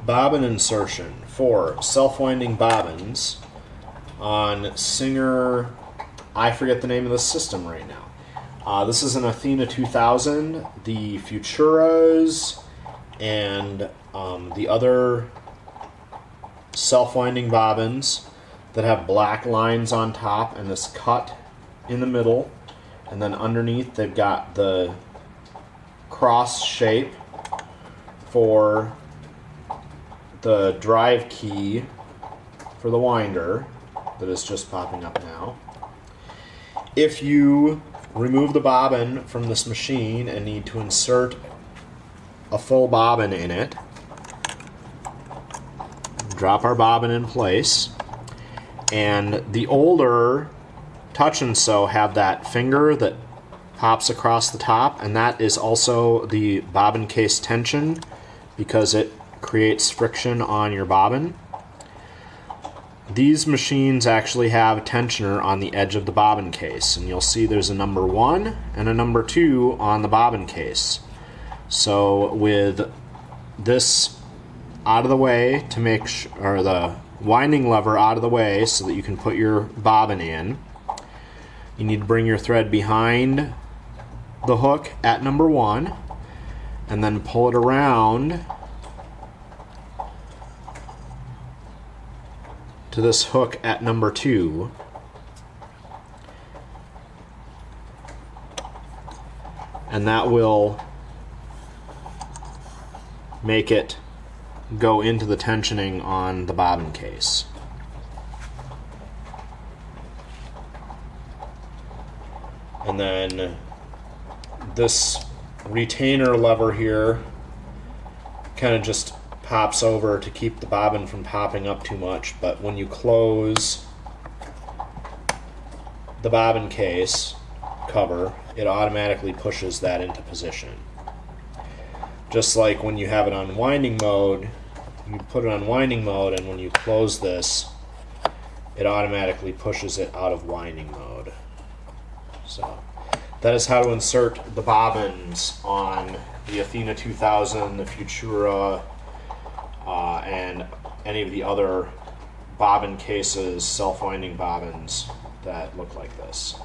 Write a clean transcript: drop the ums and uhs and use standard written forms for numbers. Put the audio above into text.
bobbin insertion for self-winding bobbins on Singer, I forget the name of the system right now. This is an Athena 2000. The Futuras and the other self-winding bobbins that have black lines on top and this cut in the middle, and then underneath they've got the cross shape for the drive key for the winder that is just popping up now. If you remove the bobbin from this machine and need to insert a full bobbin in it, drop our bobbin in place. And the older Touch and Sew have that finger that pops across the top, and that is also the bobbin case tension because it creates friction on your bobbin. These machines actually have a tensioner on the edge of the bobbin case, and you'll see there's a number 1 and a number 2 on the bobbin case. So with this out of the way to make or the winding lever out of the way so that you can put your bobbin in, you need to bring your thread behind the hook at number 1 and then pull it around to this hook at number 2. And that will make it go into the tensioning on the bobbin case. And then this retainer lever here kind of just pops over to keep the bobbin from popping up too much, but when you close the bobbin case cover, it automatically pushes that into position. Just like when you have it on winding mode, you put it on winding mode, and when you close this, it automatically pushes it out of winding mode. So that is how to insert the bobbins on the Athena 2000, the Futura, and any of the other bobbin cases, self-winding bobbins that look like this.